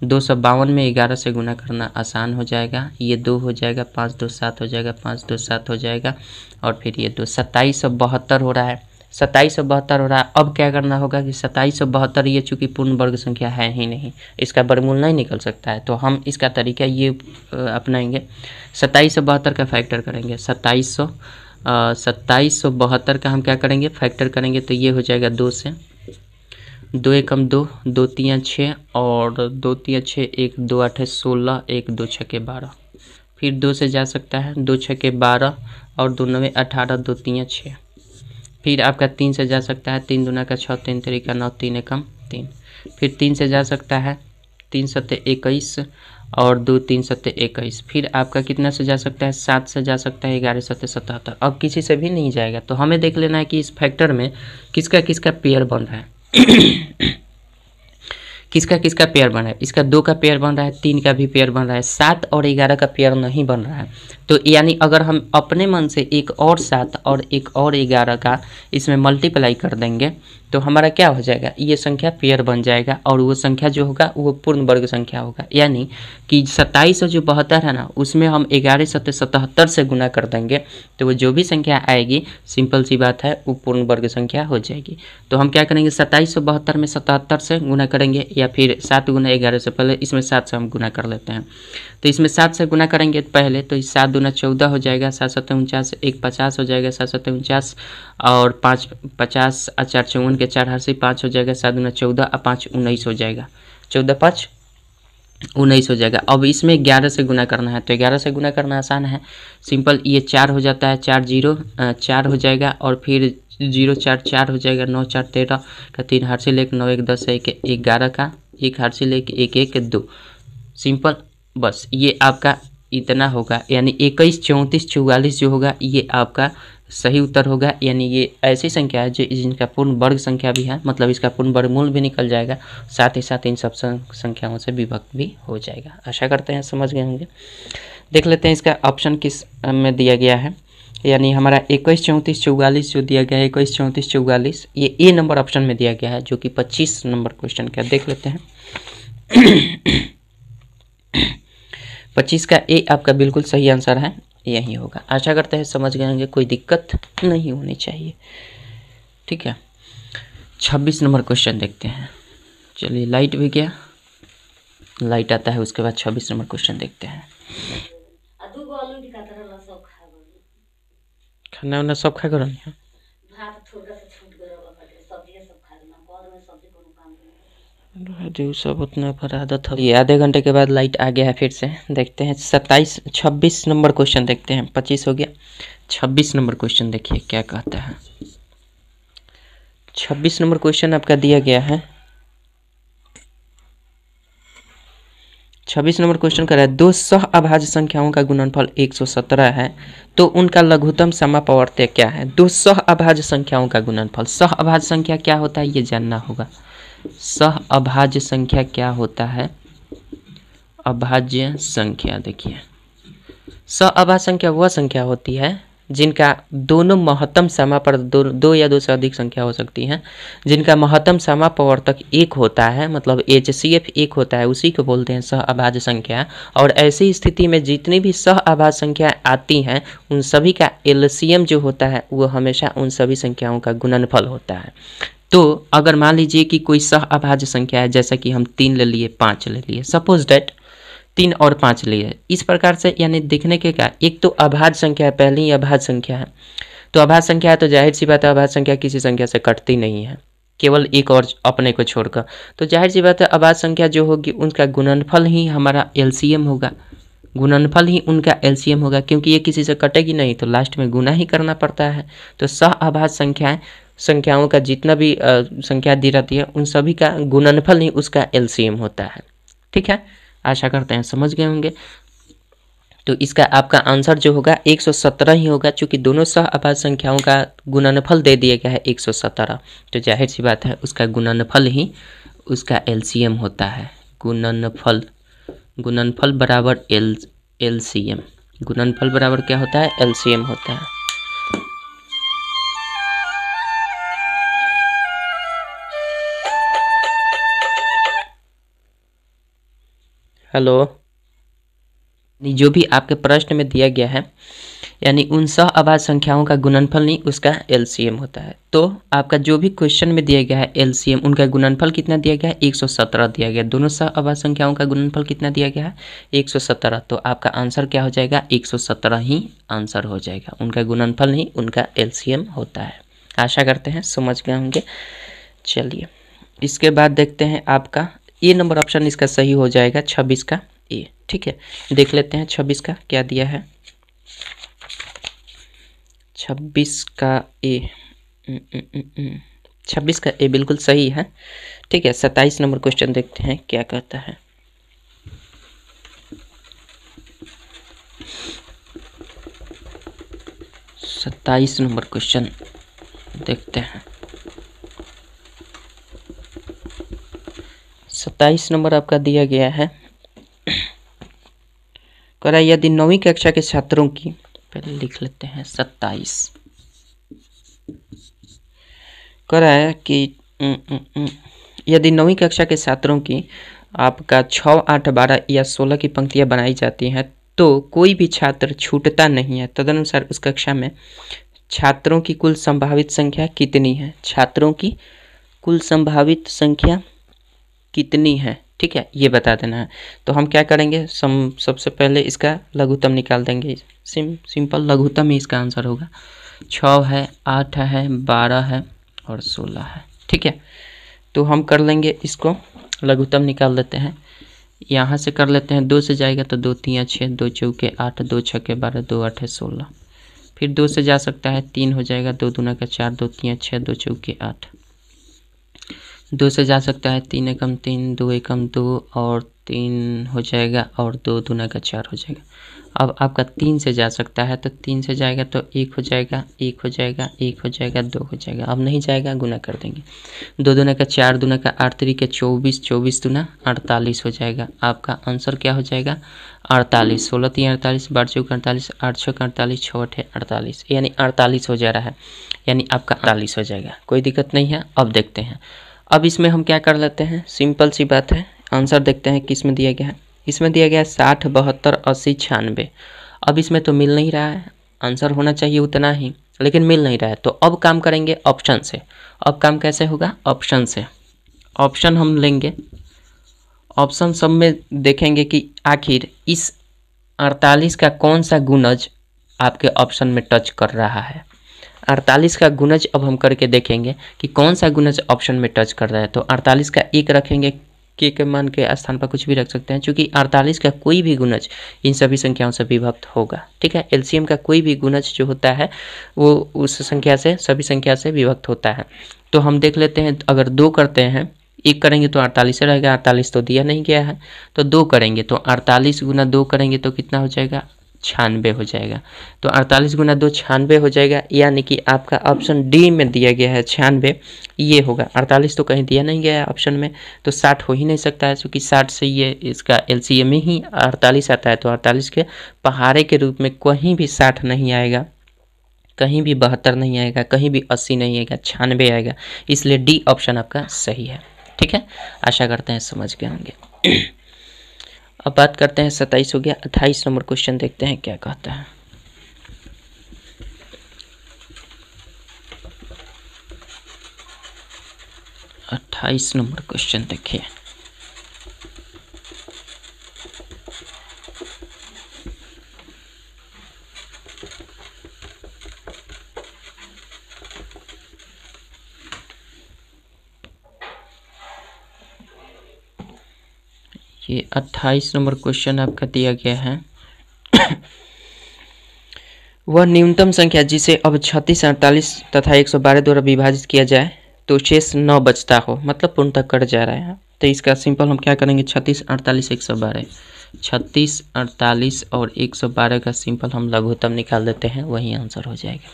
Speaker 1: 252 में 11 से गुना करना आसान हो जाएगा। ये 2 हो जाएगा, 5 2 7 हो जाएगा, 5 2 7 हो जाएगा और फिर ये 2 2772 हो रहा है, 2772 हो रहा है। अब क्या करना होगा कि 2772 ये चूँकि पूर्ण वर्ग संख्या है ही नहीं, इसका वर्गमूल नहीं निकल सकता है, तो हम इसका तरीका ये अपनाएंगे, 2772 का फैक्टर करेंगे। 2772 का हम क्या करेंगे फैक्टर करेंगे, तो ये हो जाएगा 2 से, 2 एकम 2, 2 तियाँ 6 और 2 तियाँ 6, 1 2 8 16, 1 2 छके 12, फिर 2 से जा सकता है, 2 छके 12 और 2 9 18, 2 तियाँ 6, फिर आपका 3 से जा सकता है, 3 दूना का 6, 3 तरीका 9, 3 एकम 3, फिर 3 से जा सकता है, 3 सते 21 और 2 3 सते 21, फिर आपका कितना से जा सकता है, 7 से जा सकता है, 11 सते 77। अब किसी से भी नहीं जाएगा, तो हमें देख लेना है कि इस फैक्टर में किसका किसका पेयर बन रहा है किसका किसका पेयर बन रहा है। इसका 2 का पेयर बन रहा है, 3 का भी पेयर बन रहा है, 7 और 11 का पेयर नहीं बन रहा है। तो यानी अगर हम अपने मन से एक और 7 और एक और 11 का इसमें मल्टीप्लाई कर देंगे तो हमारा क्या हो जाएगा, ये संख्या पेयर बन जाएगा और वो संख्या जो होगा वो पूर्ण वर्ग संख्या होगा। यानी कि 2772 है ना, उसमें हम 11 सते 77 से गुना कर देंगे तो वो जो भी संख्या आएगी, सिंपल सी बात है, वो पूर्ण वर्ग संख्या हो जाएगी। तो हम क्या करेंगे, 2772 में 77 से गुना करेंगे या फिर 7 गुना 11 से, पहले इसमें 7 से हम गुना कर लेते हैं। तो इसमें 7 से गुना करेंगे पहले, तो 7 दूना 14 हो जाएगा, 7 सत्ते 49, 1 50 हो जाएगा, 7 सत्ते 49 और 5 50 और 4 54 के 4 हर्षी 5 हो जाएगा, 7 दूना 14 और 5 19 हो जाएगा, 14 5 19 हो जाएगा। अब इसमें 11 से गुना करना है, तो 11 से गुना करना आसान है, सिंपल, ये 4 हो जाता है, 4 0 4 हो जाएगा और फिर 0 4 4 हो जाएगा, 9 4 13 का 3 हर्षी लेके 9 1 10 1 11 का 1 हर्षी लेके 1 1 2, सिंपल, बस ये आपका इतना होगा। यानी 21 34 44 जो होगा ये आपका सही उत्तर होगा। यानी ये ऐसी संख्या है जो जिनका पूर्ण वर्ग संख्या भी है, मतलब इसका पूर्ण वर्गमूल भी निकल जाएगा, साथ ही साथ इन सब संख्याओं से विभक्त भी हो जाएगा। आशा करते हैं समझ गए होंगे। देख लेते हैं इसका ऑप्शन किस में दिया गया है। यानी हमारा 21 34 44 जो दिया गया है, 21 34 44 ये ए नंबर ऑप्शन में दिया गया है, जो कि 25 नंबर क्वेश्चन का। देख लेते हैं 25 का ए आपका बिल्कुल सही आंसर है, यही होगा। आशा करते हैं समझ गए होंगे, कोई दिक्कत नहीं होनी चाहिए, ठीक है। 26 नंबर क्वेश्चन देखते हैं। चलिए लाइट भी गया, लाइट आता है उसके बाद 26 नंबर क्वेश्चन देखते हैं। खाना वाना सब खा कर जो सब उतना पर आदत है। ये आधे घंटे के बाद लाइट आ गया है फिर से। देखते हैं 26 नंबर क्वेश्चन देखते हैं। 25 हो गया, 26 नंबर क्वेश्चन देखिए क्या कहता है। 26 नंबर क्वेश्चन आपका दिया गया है। 26 नंबर क्वेश्चन कर रहा है, दो सह अभाज्य संख्याओं का गुणनफल 117 है तो उनका लघुत्तम समापवर्त्य क्या है। दो सह अभाज्य संख्याओं का गुणनफल, सह अभाज्य संख्या क्या होता है ये जानना होगा। सह अभाज्य संख्या क्या होता है, अभाज्य संख्या, देखिए सह अभाज्य संख्या वह संख्या होती है जिनका दोनों महत्तम समापर दो या दो से अधिक संख्या हो सकती है, जिनका महत्तम समापवर्तक एक होता है, मतलब HCF एक होता है, उसी को बोलते हैं सह अभाज्य संख्या। और ऐसी स्थिति में जितनी भी सह अभाज्य संख्या आती हैं उन सभी का LCM जो होता है वो हमेशा उन सभी संख्याओं का गुणनफल होता है। तो अगर मान लीजिए कि कोई सह अभाज्य संख्या है, जैसा कि हम 3 ले लिए 5 ले लिए, सपोज डेट 3 और 5 लिए, इस प्रकार से यानी देखने के क्या, एक तो अभाज्य संख्या है, पहली ही अभाज्य संख्या है, तो अभाज्य संख्या है तो जाहिर सी बात है अभाज्य संख्या किसी संख्या से कटती नहीं है, केवल एक और अपने को छोड़कर। तो जाहिर सी बात है अभाज्य संख्या जो होगी उनका गुणनफल ही हमारा LCM होगा, गुणनफल ही उनका LCM होगा, क्योंकि ये किसी से कटेगी नहीं तो लास्ट में गुना ही करना पड़ता है। तो सह अभाज्य संख्याओं का जितना भी संख्या दी रहती है उन सभी का गुणनफल ही उसका LCM होता है, ठीक है। आशा करते हैं समझ गए होंगे। तो इसका आपका आंसर जो होगा 117 ही होगा, चूँकि दोनों सह अभाज्य संख्याओं का गुणनफल दे दिया गया है 117, तो जाहिर सी बात है उसका गुणनफल ही उसका एलसीएम होता है। गुणनफल बराबर एलसीएम, गुणनफल बराबर क्या होता है? एलसीएम होता है। हेलो, जो भी आपके प्रश्न में दिया गया है यानी उन सह अभाज्य संख्याओं का गुणनफल नहीं उसका एलसीएम होता है। तो आपका जो भी क्वेश्चन में दिया गया है एलसीएम, उनका गुणनफल कितना दिया गया है? 117 दिया गया। दोनों सह अभाज्य संख्याओं का गुणनफल कितना दिया गया है? 117। तो आपका आंसर क्या हो जाएगा? 117 ही आंसर हो जाएगा। उनका गुणनफल नहीं उनका एलसीएम होता है। आशा करते हैं समझ गए होंगे। चलिए इसके बाद देखते हैं आपका ए नंबर ऑप्शन इसका सही हो जाएगा 26 का ए। ठीक है, देख लेते हैं 26 का क्या दिया है। 26 का ए 26 का ए बिल्कुल सही है। ठीक है, 27 नंबर क्वेश्चन देखते हैं क्या कहता है। सत्ताईस नंबर क्वेश्चन देखते हैं। 27 नंबर आपका दिया गया है, कह रहा है यदि 9वीं कक्षा के छात्रों की, पहले लिख लेते हैं 27, कह रहा है कि यदि 9वीं कक्षा के छात्रों की आपका 6, 8, 12 या 16 की पंक्तियां बनाई जाती हैं तो कोई भी छात्र छूटता नहीं है। तदनुसार उस कक्षा में छात्रों की कुल संभावित संख्या कितनी है? छात्रों की कुल संभावित संख्या कितनी है? ठीक है, ये बता देना है। तो हम क्या करेंगे, सबसे पहले इसका लघुत्तम निकाल देंगे। सिंपल लघुत्तम ही इसका आंसर होगा। 6 है, 8 है, 12 है और 16 है। ठीक है, तो हम कर लेंगे इसको लघुत्तम निकाल लेते हैं। यहाँ से कर लेते हैं, 2 से जाएगा तो 2 3 6, 2 चौके 8, 2 छक्के 12, 2 8 16। फिर 2 से जा सकता है 3 हो जाएगा, 2 दूना का 4, 2 3 6, 2 चौके 8। 2 से जा सकता है 3 एकम 3, 2 एकम 2 और 3 हो जाएगा और 2 दूना का 4 हो जाएगा। अब आपका 3 से जा सकता है तो 3 से जाएगा तो 1 हो जाएगा, 1 हो जाएगा, 1 हो जाएगा, 2 हो जाएगा। अब नहीं जाएगा, गुना कर देंगे। 2 दूना का 4, दूना का 8, 3 के 24, 24 दूना 48 हो जाएगा। आपका आंसर क्या हो जाएगा? 48। 16 3 48, 12 चौक 48, 8 6 48, 6 8 48, यानी 48 हो जा रहा है, यानी आपका 48 हो जाएगा। कोई दिक्कत नहीं है। अब देखते हैं, अब इसमें हम क्या कर लेते हैं, सिंपल सी बात है। आंसर देखते हैं किस में दिया गया है। इसमें दिया गया है 60 72 80 96। अब इसमें तो मिल नहीं रहा है, आंसर होना चाहिए उतना ही, लेकिन मिल नहीं रहा है। तो अब काम करेंगे ऑप्शन से। अब काम कैसे होगा? ऑप्शन से। ऑप्शन हम लेंगे, ऑप्शन सब में देखेंगे कि आखिर इस 48 का कौन सा गुणज आपके ऑप्शन में टच कर रहा है। 48 का गुणज अब हम करके देखेंगे कि कौन सा गुणज ऑप्शन में टच कर रहा है। तो 48 का 1 रखेंगे, के मान के स्थान पर कुछ भी रख सकते हैं, क्योंकि 48 का कोई भी गुणज इन सभी संख्याओं से विभक्त होगा। ठीक है, एलसीएम का कोई भी गुणज जो होता है वो उस संख्या से, सभी संख्या से विभक्त होता है। तो हम देख लेते हैं, अगर 2 करते हैं, 1 करेंगे तो 48 रहेगा, 48 तो दिया नहीं गया है। तो 2 करेंगे तो 48 गुना 2 करेंगे तो कितना हो जाएगा? 96 हो जाएगा। तो 48 गुना 2 96 हो जाएगा, यानी कि आपका ऑप्शन डी में दिया गया है 96, ये होगा। 48 तो कहीं दिया नहीं गया है ऑप्शन में, तो 60 हो ही नहीं सकता है, क्योंकि 60 से ये इसका एलसीएम में ही 48 आता है। तो 48 के पहाड़े के रूप में कहीं भी 60 नहीं आएगा, कहीं भी 72 नहीं आएगा, कहीं भी 80 नहीं आएगा, 96 आएगा। इसलिए डी ऑप्शन आपका सही है। ठीक है, आशा करते हैं समझ गए होंगे। अब बात करते हैं, 27 हो गया। 28 नंबर क्वेश्चन देखते हैं क्या कहता है। अट्ठाईस नंबर क्वेश्चन देखिए। ये 28 नंबर क्वेश्चन आपका दिया गया है। वह न्यूनतम संख्या जिसे अब 36, 48 तथा 112 द्वारा विभाजित किया जाए तो शेष 9 बचता हो, मतलब पूर्णतः कट जा रहा है। तो इसका सिंपल हम क्या करेंगे, 36, 48, 112। 36, 48 और 112 का सिंपल हम लघुत्तम निकाल देते हैं, वही आंसर हो जाएगा।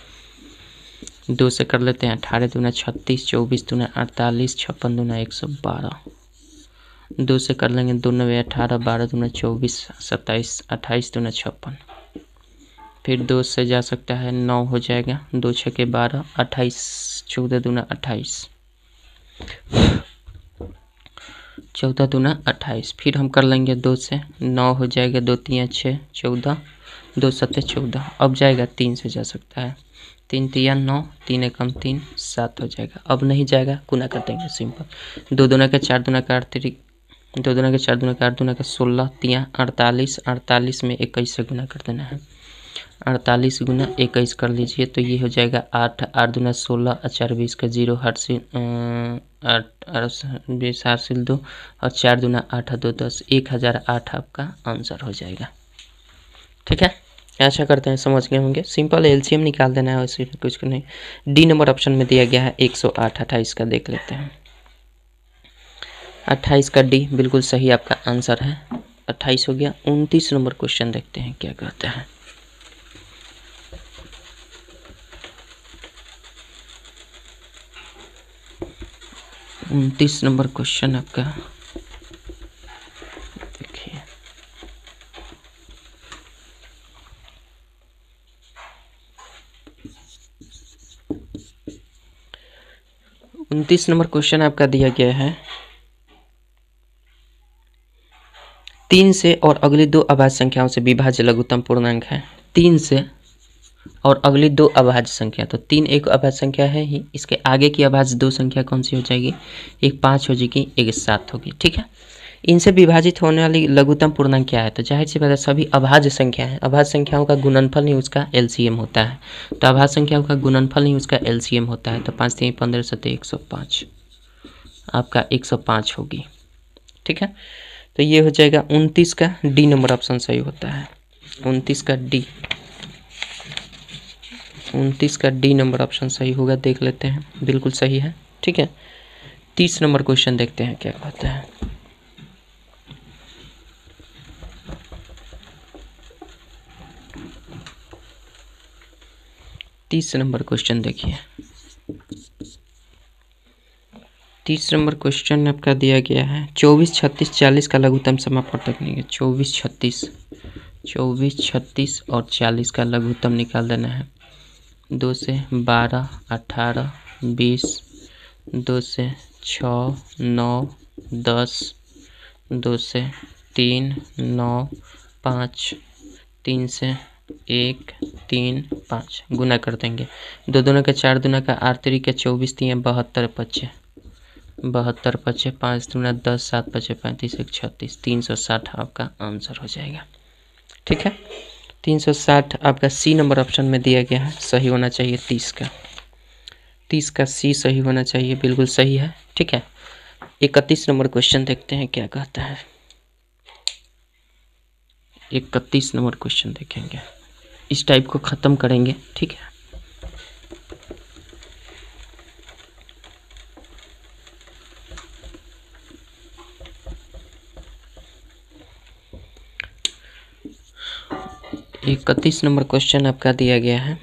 Speaker 1: 2 से कर लेते हैं 18 दूना 36, 24 दूना 48, 56 दूना 112। 2 से कर लेंगे 2 9 18, 12 दूना 24, 27, 28 दूना 56। फिर 2 से जा सकता है 9 हो जाएगा, 2 6 के 12, 28, 14 दूना 28, 14 दूना 28। फिर हम कर लेंगे 2 से 9 हो जाएगा, 2 3 6, 14, 2 7 14। अब जाएगा 3 से जा सकता है, 3 3 9, 3 एकम 3, 7 हो जाएगा। अब नहीं जाएगा, गुना कर देंगे सिंपल। 2 दूना का 4 दूना का 8, 2 दूना का 4 दूना का 8 दूना का 16, 3 48, 48 में 21 से गुना कर देना है। 48 गुना 21 कर लीजिए तो ये हो जाएगा 8, 8 दूना 16, 4 20 का 0, 8 से 20 8 से 2 और 4 दूना 8 2 10, 1008 आपका आंसर हो जाएगा। ठीक है, ऐसा करते हैं, समझ गए होंगे। सिंपल एलसीएम निकाल देना है, वैसे कुछ नहीं। डी नंबर ऑप्शन में दिया गया है 108, 28 का देख लेते हैं। 28 का डी बिल्कुल सही आपका आंसर है, 28 हो गया। 29 नंबर क्वेश्चन देखते हैं क्या कहता है। 29 नंबर क्वेश्चन आपका देखिए। 29 नंबर क्वेश्चन आपका दिया गया है 3 से और अगली 2 अभाज्य संख्याओं से विभाज्य लघुत्तम पूर्णांक है। 3 से और अगली 2 अभाज्य संख्या, तो 3 एक अभाज्य संख्या है ही, इसके आगे की अभाज्य 2 संख्या कौन सी हो जाएगी, एक 5 हो जाएगी, एक 7 होगी। ठीक है, इनसे विभाजित होने वाली लघुत्तम पूर्णांक क्या है, तो जाहिर सी बात है सभी अभाज्य संख्या है। अभाज्य संख्याओं का गुणनफल ही उसका एलसीएम होता है, तो अभाज्य संख्याओं का गुणनफल ही उसका एलसीएम होता है। तो 5 3 15 7 105 आपका 105 होगी। ठीक है, तो ये हो जाएगा 29 का डी नंबर ऑप्शन सही होता है। 29 का डी, 29 का डी नंबर ऑप्शन सही होगा, देख लेते हैं, बिल्कुल सही है। ठीक है, 30 नंबर क्वेश्चन देखते हैं क्या कहता है। तीस नंबर क्वेश्चन देखिए। 30 नंबर क्वेश्चन आपका दिया गया है 24 36 40 का लघुत्तम समापन तकनीक है। 24 36 और 40 का लघुत्तम निकाल देना है। 2 से 12 18 20, 2 से 6 9 10, 2 से 3 9 5, 3 से 1 3 5 गुना कर देंगे। 2 दूना का 4 दूना का 8 3 का 24 3 72 25, 72 25, 5 दूना 10, 7 25 35, 1 36, 360 आपका आंसर हो जाएगा। ठीक है, 360 आपका सी नंबर ऑप्शन में दिया गया है, सही होना चाहिए। 30 का सी सही होना चाहिए, बिल्कुल सही है। ठीक है, 31 नंबर क्वेश्चन देखते हैं क्या कहता है। 31 नंबर क्वेश्चन देखेंगे, इस टाइप को ख़त्म करेंगे। ठीक है, एक 31 नंबर क्वेश्चन आपका दिया गया है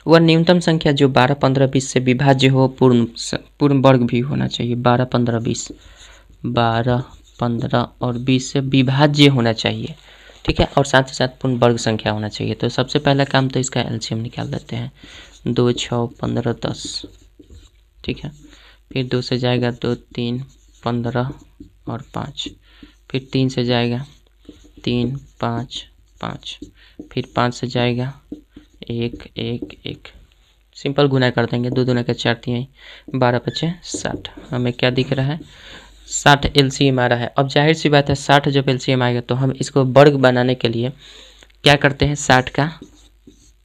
Speaker 1: वह न्यूनतम संख्या जो 12 15 20 से विभाज्य हो पूर्ण वर्ग भी होना चाहिए। 12 15 20, 12 15 और 20 से विभाज्य होना चाहिए। ठीक है, और साथ ही साथ पूर्ण वर्ग संख्या होना चाहिए। तो सबसे पहला काम तो इसका एलसीएम निकाल देते हैं। 2 6 15 10। ठीक है, फिर 2 से जाएगा 2 3 15 और 5, फिर 3 से जाएगा 3 5 5, फिर 5 से जाएगा 1 1 1, सिंपल गुना कर देंगे। 2 दूना का 4 3 12 25 60, हमें क्या दिख रहा है 60 एलसीएम आ रहा है। अब जाहिर सी बात है 60 जब एलसीएम आएगा तो हम इसको वर्ग बनाने के लिए क्या करते हैं, 60 का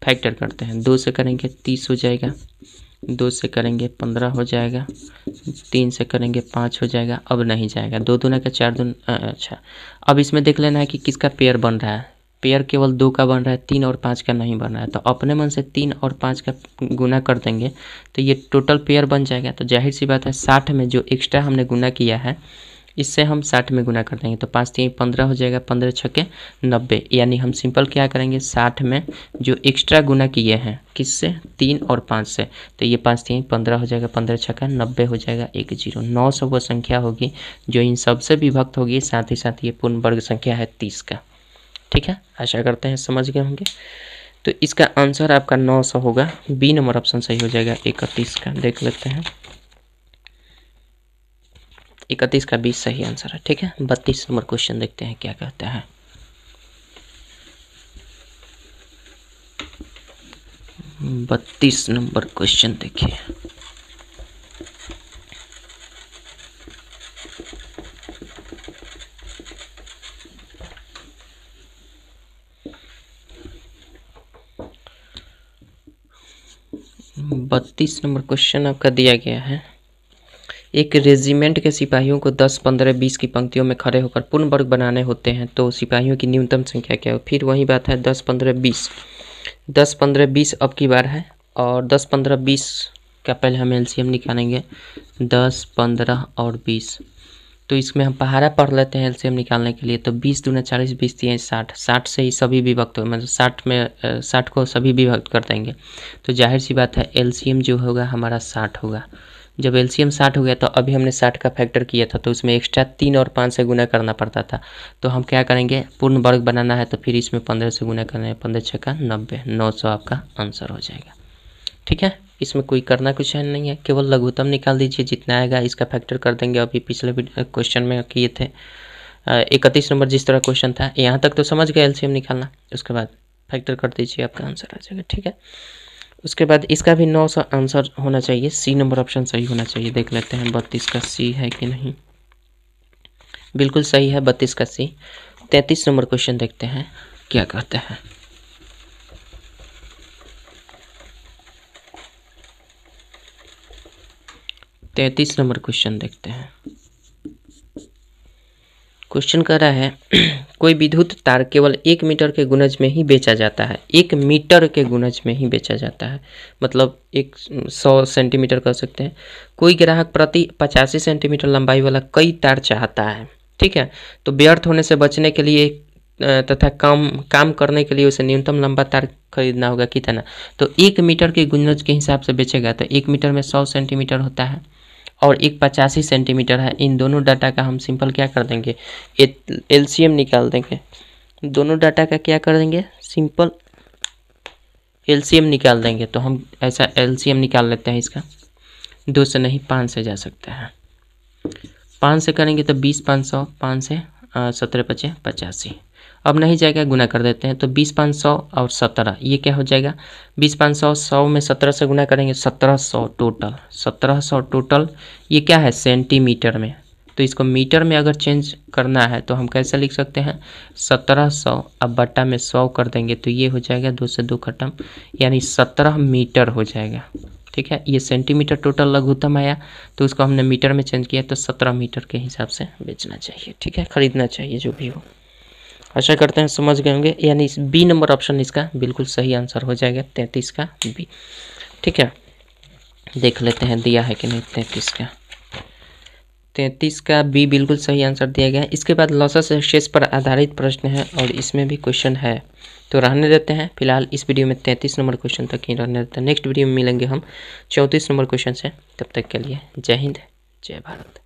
Speaker 1: फैक्टर करते हैं। 2 से करेंगे 30 हो जाएगा, 2 से करेंगे 15 हो जाएगा, 3 से करेंगे 5 हो जाएगा। अब नहीं जाएगा, 2 दूना का 4 दूना, अच्छा अब इसमें देख लेना है कि किसका पेयर बन रहा है। पेयर केवल 2 का बन रहा है, 3 और 5 का नहीं बन रहा है। तो अपने मन से 3 और 5 का गुना कर देंगे तो ये टोटल पेयर बन जाएगा। तो जाहिर सी बात है 60 में जो एक्स्ट्रा हमने गुना किया है इससे हम 60 में गुना कर देंगे तो 5 3 15 हो जाएगा, 15 छक्के 90। यानी हम सिंपल क्या करेंगे, 60 में जो एक्स्ट्रा गुना किए हैं किससे, 3 और 5 से, तो ये 5 3 15 हो जाएगा, 15 छक्का 90 हो जाएगा, 10। 900 वो संख्या होगी जो इन सबसे विभक्त होगी, साथ ही साथ ये पूर्ण वर्ग संख्या है 30 का। ठीक है, आशा करते हैं समझ गए होंगे। तो इसका आंसर आपका 900 होगा, बी नंबर ऑप्शन सही हो जाएगा 31 का। देख लेते हैं 31 का 20 सही आंसर है। ठीक है, 32 नंबर क्वेश्चन देखते हैं क्या कहता है। बत्तीस नंबर क्वेश्चन देखिए। बत्तीस नंबर क्वेश्चन आपका दिया गया है, एक रेजिमेंट के सिपाहियों को 10, 15, 20 की पंक्तियों में खड़े होकर पूर्ण वर्ग बनाने होते हैं तो सिपाहियों की न्यूनतम संख्या क्या हो। फिर वही बात है 10, 15, 20, 10, 15, 20 अब की बार है, और 10, 15, 20 का पहले हम एलसीएम निकालेंगे, 10, 15 और 20। तो इसमें हम पहाड़ा पढ़ लेते हैं एलसीएम निकालने के लिए। तो 20 दूना 40, 20 3 60, 60 से ही सभी विभक्त हो, मतलब 60 में 60 को सभी विभक्त कर देंगे। तो जाहिर सी बात है एलसीएम जो होगा हमारा 60 होगा। जब एलसीएम 60 हो गया तो अभी हमने 60 का फैक्टर किया था तो उसमें एक्स्ट्रा 3 और 5 से गुना करना पड़ता था। तो हम क्या करेंगे, पूर्ण वर्ग बनाना है तो फिर इसमें 15 से गुना करना है, 15 छक्का 90, 900 आपका आंसर हो जाएगा। ठीक है, इसमें कोई करना कुछ है नहीं है, केवल लघुत्तम निकाल दीजिए, जितना आएगा इसका फैक्टर कर देंगे। अभी पिछले क्वेश्चन में किए थे 31 नंबर जिस तरह क्वेश्चन था, यहाँ तक तो समझ गए एलसीएम निकालना, उसके बाद फैक्टर कर दीजिए आपका आंसर आ जाएगा। ठीक है, उसके बाद इसका भी 900 आंसर होना चाहिए, सी नंबर ऑप्शन सही होना चाहिए। देख लेते हैं 32 का सी है कि नहीं। बिल्कुल सही है 32 का सी। 33 नंबर क्वेश्चन देखते हैं क्या कहते हैं। तैंतीस नंबर क्वेश्चन देखते हैं। क्वेश्चन कर रहा है कोई विद्युत तार केवल 1 मीटर के गुणज में ही बेचा जाता है, 1 मीटर के गुणज में ही बेचा जाता है, मतलब 100 सेंटीमीटर कर सकते हैं। कोई ग्राहक प्रति 85 सेंटीमीटर लंबाई वाला कई तार चाहता है। ठीक है, तो व्यर्थ होने से बचने के लिए तथा काम करने के लिए उसे न्यूनतम लंबा तार खरीदना होगा कितना, तो 1 मीटर के गुणज के हिसाब से बेचेगा तो 1 मीटर में 100 सेंटीमीटर होता है और एक 85 सेंटीमीटर है। इन दोनों डाटा का हम सिंपल क्या कर देंगे, एलसीएम निकाल देंगे। दोनों डाटा का क्या कर देंगे, सिंपल एलसीएम निकाल देंगे। तो हम ऐसा एलसीएम निकाल लेते हैं इसका, 2 से नहीं 5 से जा सकता है। 5 से करेंगे तो 20 500, 5 से 17 5 85। अब नहीं जाएगा, गुना कर देते हैं तो 20 500 और 17, ये क्या हो जाएगा 20 500, 100 में 17 से गुना करेंगे 1700 टोटल, 1700 टोटल। ये क्या है सेंटीमीटर में, तो इसको मीटर में अगर चेंज करना है तो हम कैसे लिख सकते हैं 1700 अब बट्टा में 100 कर देंगे तो ये हो जाएगा 2 से 2 खत्म, यानी 17 मीटर हो जाएगा। ठीक है, ये सेंटीमीटर टोटल लघुत्तम आया तो उसको हमने मीटर में चेंज किया तो 17 मीटर के हिसाब से बेचना चाहिए। ठीक है, खरीदना चाहिए जो भी हो। आशा करते हैं समझ गए होंगे, यानी बी नंबर ऑप्शन इसका बिल्कुल सही आंसर हो जाएगा 33 का बी। ठीक है, देख लेते हैं दिया है कि नहीं 33 का बी बिल्कुल सही आंसर दिया गया है। इसके बाद लॉसेस शेष पर आधारित प्रश्न है और इसमें भी क्वेश्चन है तो रहने देते हैं। फिलहाल इस वीडियो में 33 नंबर क्वेश्चन तक ही रहने देते हैं। नेक्स्ट वीडियो में मिलेंगे हम 34 नंबर क्वेश्चन से। तब तक के लिए जय हिंद, जय भारत।